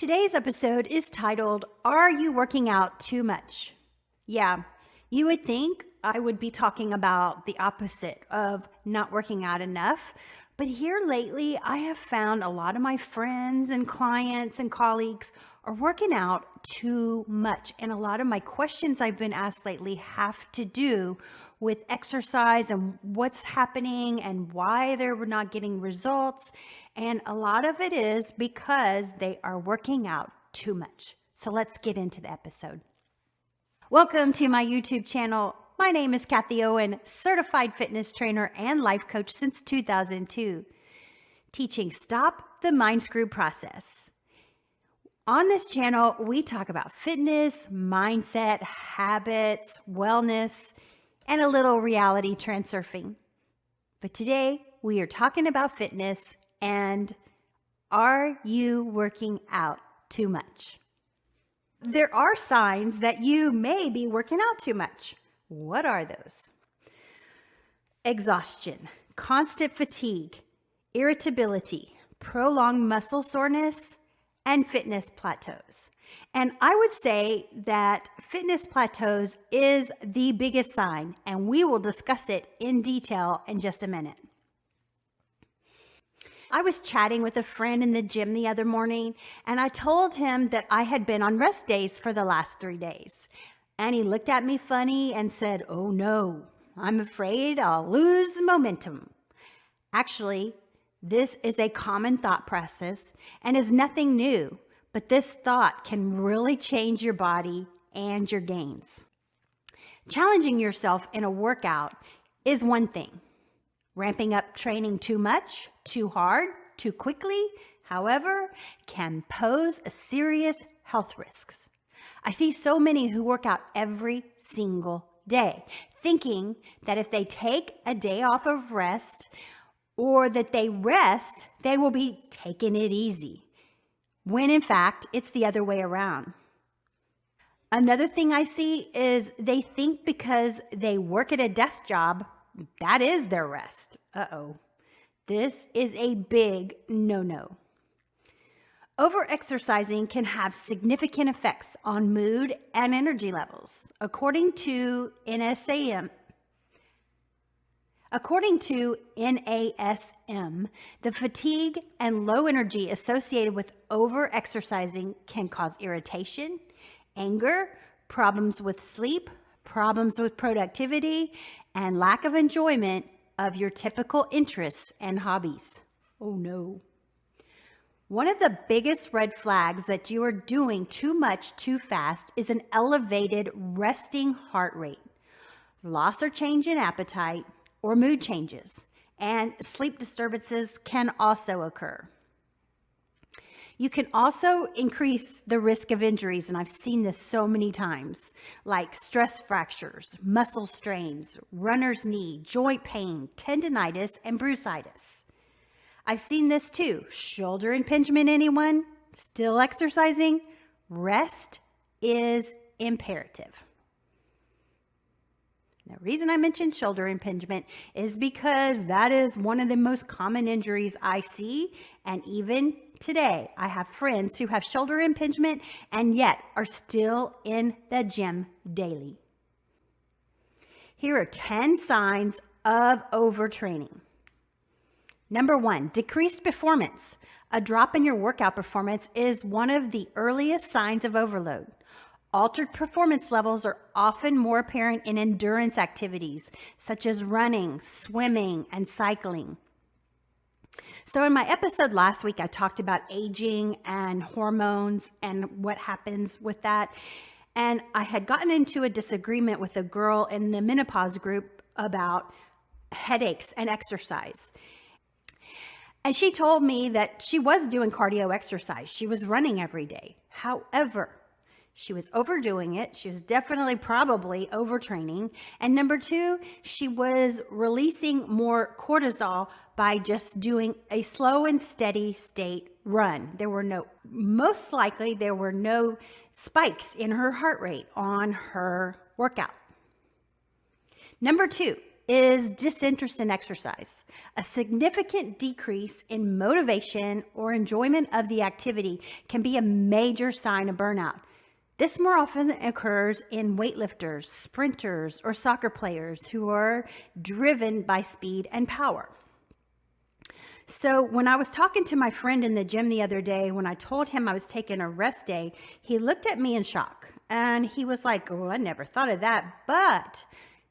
Today's episode is titled, Are You Working Out Too Much? Yeah, you would think I would be talking about the opposite of not working out enough. But here lately, I have found a lot of my friends and clients and colleagues are working out too much. And a lot of my questions I've been asked lately have to do with exercise and what's happening and why they're not getting results. And a lot of it is because they are working out too much. So let's get into the episode. Welcome to my YouTube channel. My name is Kathy Owen, certified fitness trainer and life coach since 2002, teaching Stop the Mind Screw process. On this channel, we talk about fitness, mindset, habits, wellness, and a little reality transurfing. But today, we are talking about fitness and are you working out too much? There are signs that you may be working out too much. What are those? Exhaustion, constant fatigue, irritability, prolonged muscle soreness, and fitness plateaus. And I would say that fitness plateaus is the biggest sign, and we will discuss it in detail in just a minute. I was chatting with a friend in the gym the other morning, and I told him that I had been on rest days for the last 3 days. And he looked at me funny and said, "Oh no, I'm afraid I'll lose momentum." Actually, this is a common thought process and is nothing new, but this thought can really change your body and your gains. Challenging yourself in a workout is one thing. Ramping up training too much, too hard, too quickly, however, can pose serious health risks. I see so many who work out every single day, thinking that if they take a day off of rest or that they rest, they will be taking it easy, when in fact, it's the other way around. Another thing I see is they think because they work at a desk job, that is their rest. This is a big no-no. Over-exercising can have significant effects on mood and energy levels. According to NASM, the fatigue and low energy associated with over-exercising can cause irritation, anger, problems with sleep, problems with productivity, and lack of enjoyment of your typical interests and hobbies. Oh no. One of the biggest red flags that you are doing too much too fast is an elevated resting heart rate, loss or change in appetite, or mood changes, and sleep disturbances can also occur. You can also increase the risk of injuries, and I've seen this so many times, like stress fractures, muscle strains, runner's knee, joint pain, tendinitis, and bursitis. I've seen this too. Shoulder impingement, anyone? Still exercising? Rest is imperative. The reason I mentioned shoulder impingement is because that is one of the most common injuries I see. And even today, I have friends who have shoulder impingement and yet are still in the gym daily. Here are 10 signs of overtraining. Number 1, decreased performance. A drop in your workout performance is one of the earliest signs of overload. Altered performance levels are often more apparent in endurance activities, such as running, swimming, and cycling. So in my episode last week, I talked about aging and hormones and what happens with that. And I had gotten into a disagreement with a girl in the menopause group about headaches and exercise. And she told me that she was doing cardio exercise. She was running every day. However, she was overdoing it. She was definitely probably overtraining. And number 2, she was releasing more cortisol by just doing a slow and steady state run. Most likely there were no spikes in her heart rate on her workout. Number 2, is disinterest in exercise. A significant decrease in motivation or enjoyment of the activity can be a major sign of burnout. This more often occurs in weightlifters, sprinters, or soccer players who are driven by speed and power. So when I was talking to my friend in the gym the other day, when I told him I was taking a rest day, he looked at me in shock and he was like, "Oh, I never thought of that." But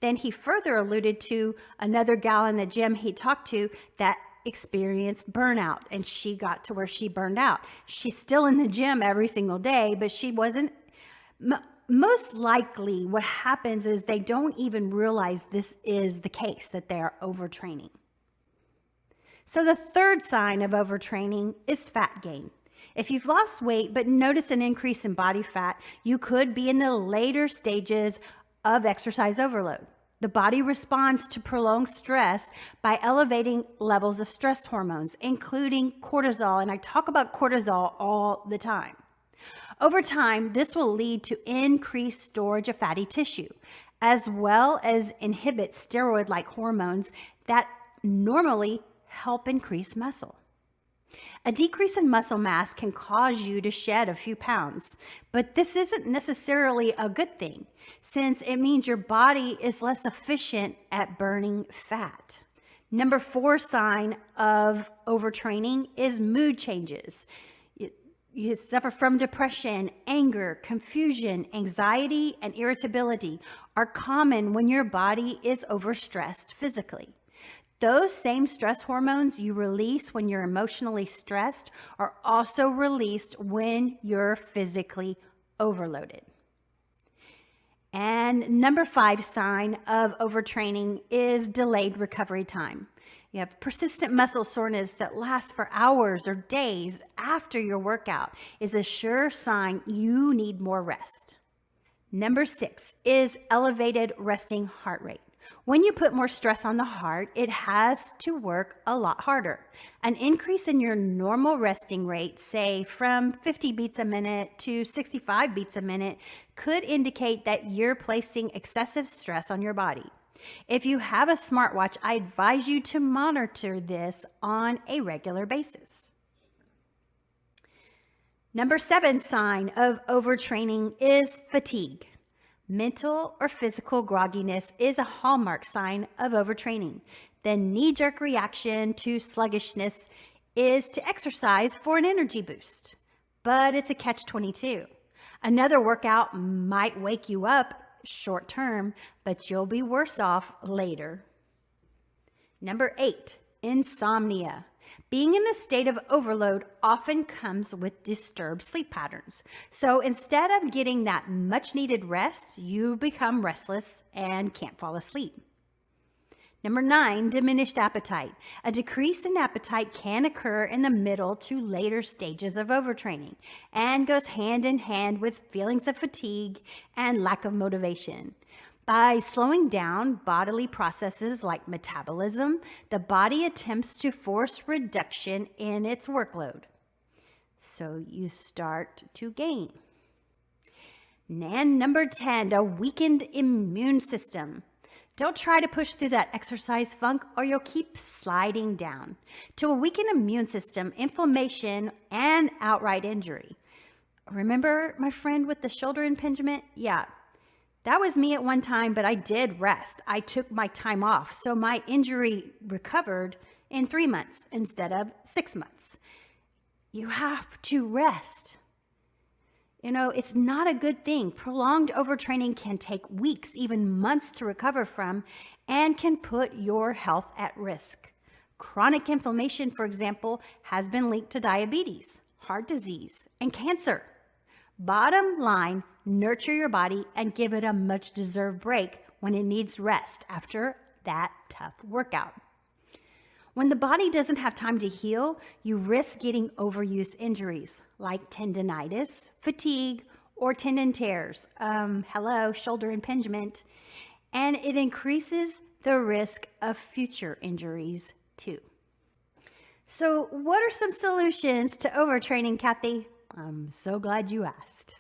then he further alluded to another gal in the gym he talked to that experienced burnout, and she got to where she burned out. She's still in the gym every single day, but she wasn't. Most likely what happens is they don't even realize this is the case, that they are overtraining. So the third sign of overtraining is fat gain. If you've lost weight but notice an increase in body fat, you could be in the later stages of exercise overload. The body responds to prolonged stress by elevating levels of stress hormones, including cortisol, and I talk about cortisol all the time. Over time, this will lead to increased storage of fatty tissue, as well as inhibit steroid-like hormones that normally help increase muscle. A decrease in muscle mass can cause you to shed a few pounds, but this isn't necessarily a good thing, since it means your body is less efficient at burning fat. Number 4 sign of overtraining is mood changes. You suffer from depression, anger, confusion, anxiety, and irritability are common when your body is overstressed physically. Those same stress hormones you release when you're emotionally stressed are also released when you're physically overloaded. And number 5 sign of overtraining is delayed recovery time. You have persistent muscle soreness that lasts for hours or days after your workout is a sure sign you need more rest. Number 6 is elevated resting heart rate. When you put more stress on the heart, it has to work a lot harder. An increase in your normal resting rate, say from 50 beats a minute to 65 beats a minute, could indicate that you're placing excessive stress on your body. If you have a smartwatch, I advise you to monitor this on a regular basis. Number 7 sign of overtraining is fatigue. Mental or physical grogginess is a hallmark sign of overtraining. The knee-jerk reaction to sluggishness is to exercise for an energy boost, but it's a catch-22. Another workout might wake you up short term, but you'll be worse off later. Number 8, insomnia. Being in a state of overload often comes with disturbed sleep patterns. So instead of getting that much needed rest, you become restless and can't fall asleep. Number 9, diminished appetite. A decrease in appetite can occur in the middle to later stages of overtraining and goes hand in hand with feelings of fatigue and lack of motivation. By slowing down bodily processes like metabolism, the body attempts to force reduction in its workload. So you start to gain. And number 10, a weakened immune system. Don't try to push through that exercise funk or you'll keep sliding down to a weakened immune system, inflammation, and outright injury. Remember my friend with the shoulder impingement? Yeah, that was me at one time, but I did rest. I took my time off, so my injury recovered in 3 months instead of 6 months. You have to rest. You know, it's not a good thing. Prolonged overtraining can take weeks, even months to recover from, and can put your health at risk. Chronic inflammation, for example, has been linked to diabetes, heart disease, and cancer. Bottom line, nurture your body and give it a much-deserved break when it needs rest after that tough workout. When the body doesn't have time to heal, you risk getting overuse injuries like tendinitis, fatigue, or tendon tears. Shoulder impingement. And it increases the risk of future injuries too. So what are some solutions to overtraining, Kathy? I'm so glad you asked.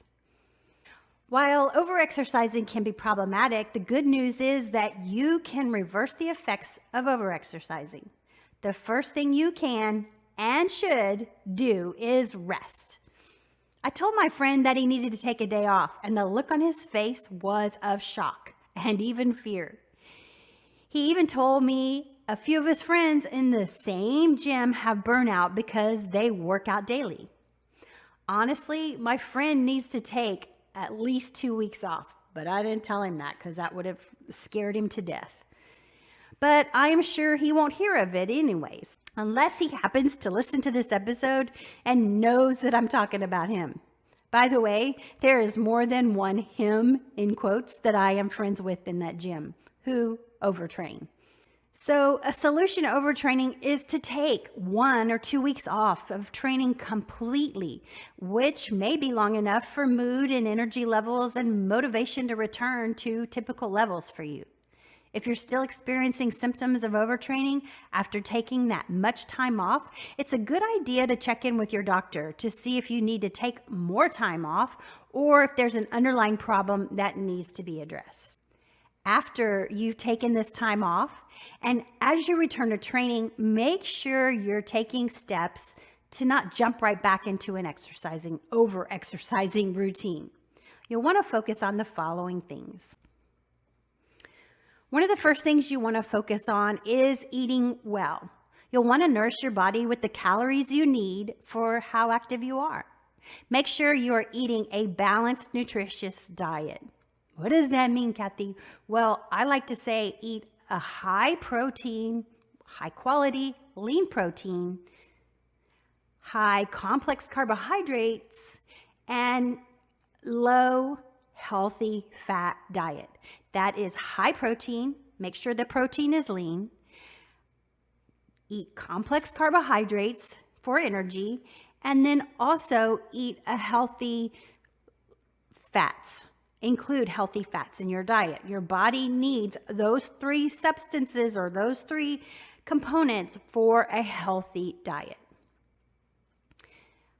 While overexercising can be problematic, the good news is that you can reverse the effects of overexercising. The first thing you can and should do is rest. I told my friend that he needed to take a day off, and the look on his face was of shock and even fear. He even told me a few of his friends in the same gym have burnout because they work out daily. Honestly, my friend needs to take at least 2 weeks off, but I didn't tell him that because that would have scared him to death. But I am sure he won't hear of it anyways, unless he happens to listen to this episode and knows that I'm talking about him. By the way, there is more than one him, in quotes, that I am friends with in that gym who overtrain. So a solution to overtraining is to take 1 or 2 weeks off of training completely, which may be long enough for mood and energy levels and motivation to return to typical levels for you. If you're still experiencing symptoms of overtraining after taking that much time off, it's a good idea to check in with your doctor to see if you need to take more time off or if there's an underlying problem that needs to be addressed. After you've taken this time off, and as you return to training, make sure you're taking steps to not jump right back into an over-exercising routine. You'll want to focus on the following things. One of the first things you want to focus on is eating well. You'll want to nourish your body with the calories you need for how active you are. Make sure you are eating a balanced, nutritious diet. What does that mean, Kathy? Well, I like to say eat a high protein, high quality, lean protein, high complex carbohydrates, and low healthy fat diet. That is high protein. Make sure the protein is lean. Eat complex carbohydrates for energy, and then also eat a healthy fats. Include healthy fats in your diet. Your body needs those 3 substances or those 3 components for a healthy diet.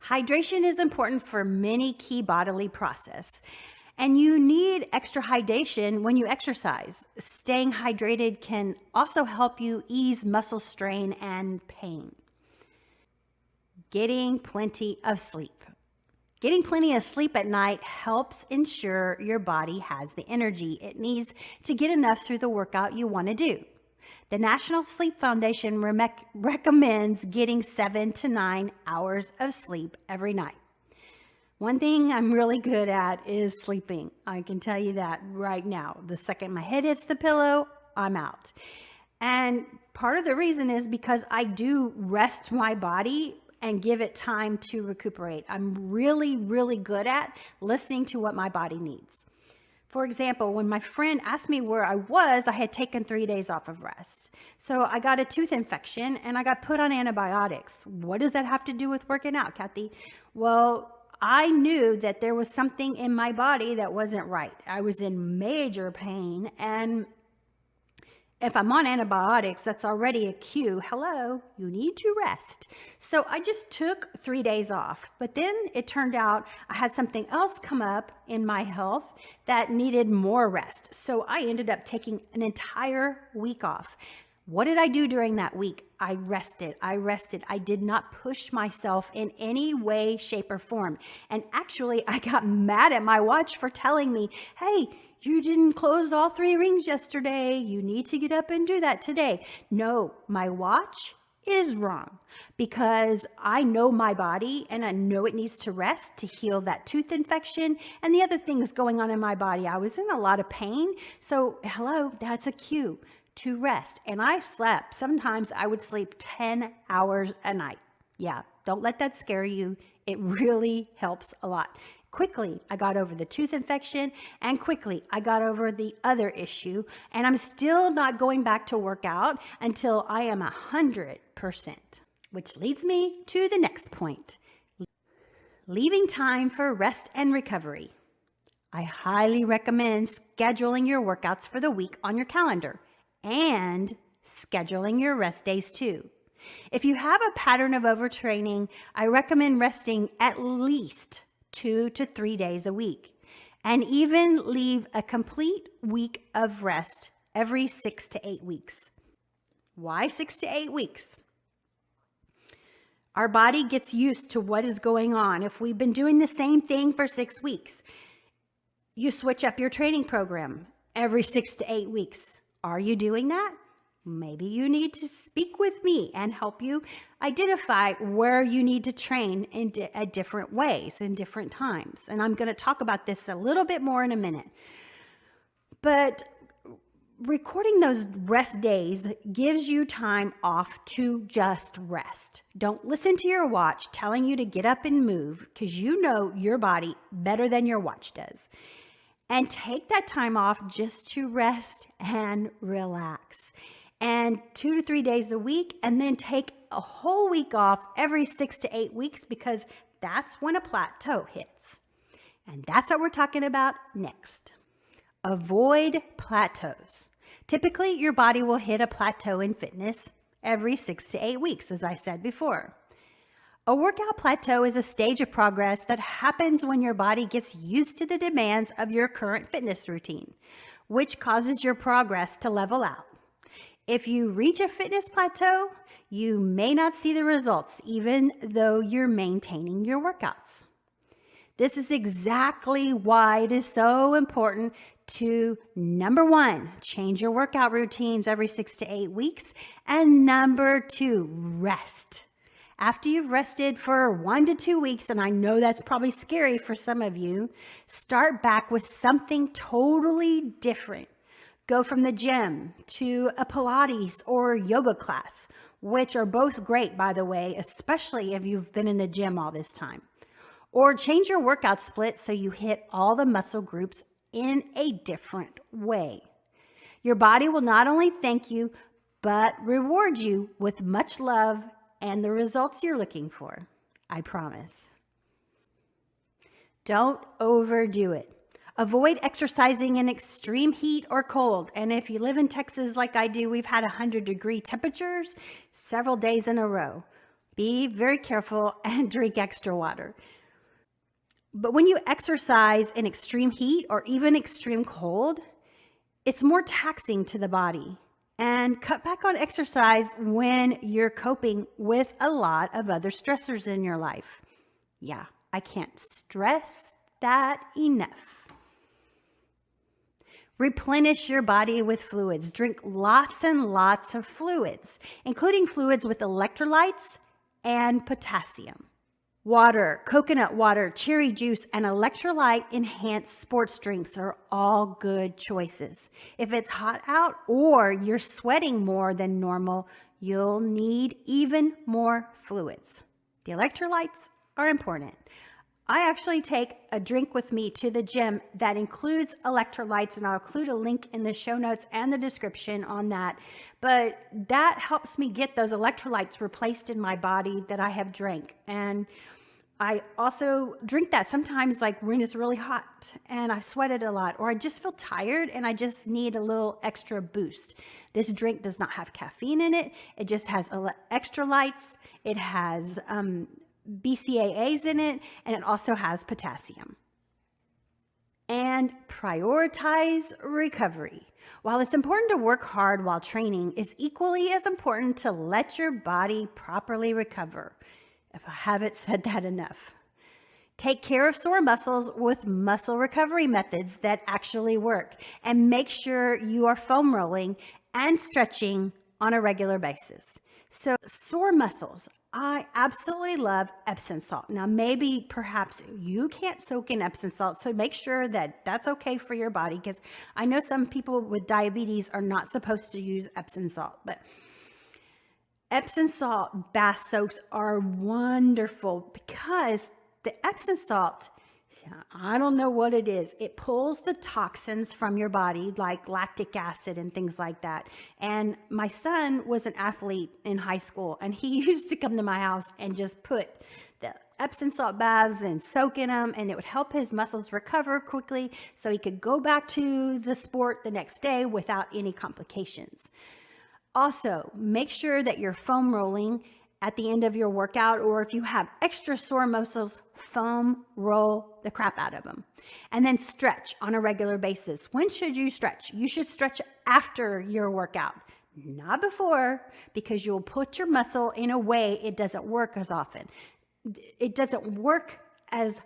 Hydration is important for many key bodily processes, and you need extra hydration when you exercise. Staying hydrated can also help you ease muscle strain and pain. Getting plenty of sleep. Getting plenty of sleep at night helps ensure your body has the energy it needs to get enough through the workout you want to do. The National Sleep Foundation recommends getting 7 to 9 hours of sleep every night. One thing I'm really good at is sleeping. I can tell you that right now. The second my head hits the pillow, I'm out. And part of the reason is because I do rest my body and give it time to recuperate. I'm really, really good at listening to what my body needs. For example, when my friend asked me where I had taken 3 days off of rest. So I got a tooth infection and I got put on antibiotics. What does that have to do with working out, Kathy? Well, I knew that there was something in my body that wasn't right. I was in major pain, and if I'm on antibiotics, that's already a cue. Hello, you need to rest. So I just took 3 days off. But then it turned out I had something else come up in my health that needed more rest. So I ended up taking an entire week off. What did I do during that week? I rested. I did not push myself in any way, shape, or form. And actually, I got mad at my watch for telling me, hey, you didn't close all 3 rings yesterday. You need to get up and do that today. No, my watch is wrong because I know my body and I know it needs to rest to heal that tooth infection and the other things going on in my body. I was in a lot of pain. So hello, that's a cue to rest. And I slept. Sometimes I would sleep 10 hours a night. Yeah, don't let that scare you. It really helps a lot. Quickly, I got over the tooth infection, and quickly, I got over the other issue, and I'm still not going back to work out until I am 100%, which leads me to the next point, leaving time for rest and recovery. I highly recommend scheduling your workouts for the week on your calendar and scheduling your rest days too. If you have a pattern of overtraining, I recommend resting at least 2 to 3 days a week. and even leave a complete week of rest every 6 to 8 weeks. Why 6 to 8 weeks? Our body gets used to what is going on. If we've been doing the same thing for 6 weeks, you switch up your training program every 6 to 8 weeks. Are you doing that? Maybe you need to speak with me and help you identify where you need to train in different ways in different times. And I'm going to talk about this a little bit more in a minute. But recording those rest days gives you time off to just rest. Don't listen to your watch telling you to get up and move, because you know your body better than your watch does. And take that time off just to rest and relax. And 2 to 3 days a week, and then take a whole week off every 6 to 8 weeks, because that's when a plateau hits. And that's what we're talking about next. Avoid plateaus. Typically, your body will hit a plateau in fitness every 6 to 8 weeks, as I said before. A workout plateau is a stage of progress that happens when your body gets used to the demands of your current fitness routine, which causes your progress to level out. If you reach a fitness plateau, you may not see the results, even though you're maintaining your workouts. This is exactly why it is so important to, number 1, change your workout routines every 6 to 8 weeks, and number 2, rest. After you've rested for 1 to 2 weeks, and I know that's probably scary for some of you, start back with something totally different. Go from the gym to a Pilates or yoga class, which are both great, by the way, especially if you've been in the gym all this time. Or change your workout split so you hit all the muscle groups in a different way. Your body will not only thank you, but reward you with much love and the results you're looking for. I promise. Don't overdo it. Avoid exercising in extreme heat or cold. And if you live in Texas like I do, we've had 100-degree temperatures several days in a row. Be very careful and drink extra water. But when you exercise in extreme heat or even extreme cold, it's more taxing to the body. And cut back on exercise when you're coping with a lot of other stressors in your life. Yeah, I can't stress that enough. Replenish your body with fluids. Drink lots and lots of fluids, including fluids with electrolytes and potassium. Water, coconut water, cherry juice, and electrolyte-enhanced sports drinks are all good choices. If it's hot out or you're sweating more than normal, you'll need even more fluids. The electrolytes are important. I actually take a drink with me to the gym that includes electrolytes, and I'll include a link in the show notes and the description on that. But that helps me get those electrolytes replaced in my body that I have drank. And I also drink that sometimes, like when it's really hot and I sweated a lot, or I just feel tired and I just need a little extra boost. This drink does not have caffeine in it. It just has electrolytes. It has BCAAs in it, and it also has potassium. And prioritize recovery. While it's important to work hard while training, it's equally as important to let your body properly recover. If I haven't said that enough. Take care of sore muscles with muscle recovery methods that actually work, and make sure you are foam rolling and stretching on a regular basis. So sore muscles, I absolutely love Epsom salt. Now, maybe perhaps you can't soak in Epsom salt, so make sure that that's okay for your body, because I know some people with diabetes are not supposed to use Epsom salt, but Epsom salt bath soaks are wonderful because the Epsom salt, I don't know what it is. It pulls the toxins from your body, like lactic acid and things like that. And my son was an athlete in high school, and he used to come to my house and just put the Epsom salt baths and soak in them, and it would help his muscles recover quickly so he could go back to the sport the next day without any complications. Also, make sure that you're foam rolling at the end of your workout, or if you have extra sore muscles, foam roll the crap out of them. And then stretch on a regular basis. When should you stretch? You should stretch after your workout, not before, because you'll put your muscle in a way it doesn't work as often. It doesn't work as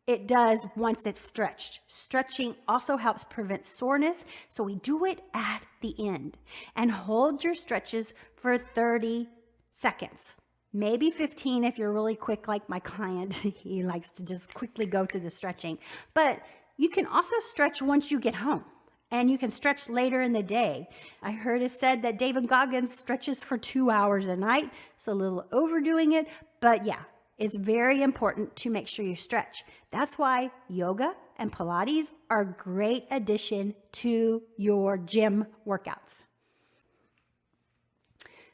it does once it's stretched. Stretching also helps prevent soreness, so we do it at the end. And hold your stretches for 30 seconds, maybe 15 if you're really quick like my client. He likes to just quickly go through the stretching. But you can also stretch once you get home, and you can stretch later in the day. I heard it said that David Goggins stretches for 2 hours a night. It's a little overdoing it, but yeah, it's very important to make sure you stretch. That's why yoga and Pilates are a great addition to your gym workouts.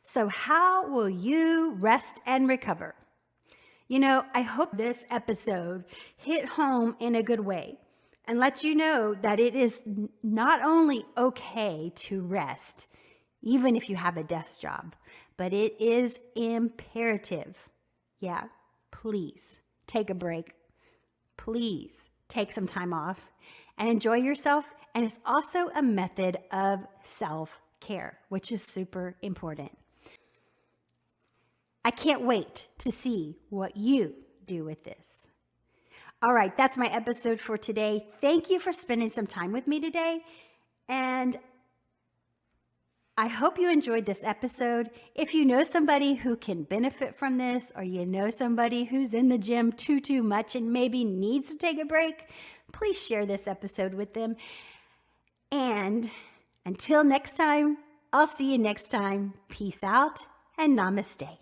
So how will you rest and recover? You know, I hope this episode hit home in a good way and let you know that it is not only okay to rest, even if you have a desk job, but it is imperative. Yeah, please take a break. Please take some time off and enjoy yourself. And it's also a method of self-care, which is super important. I can't wait to see what you do with this. All right, that's my episode for today. Thank you for spending some time with me today. And I hope you enjoyed this episode. If you know somebody who can benefit from this, or you know somebody who's in the gym too much and maybe needs to take a break, please share this episode with them. And until next time, I'll see you next time. Peace out and namaste.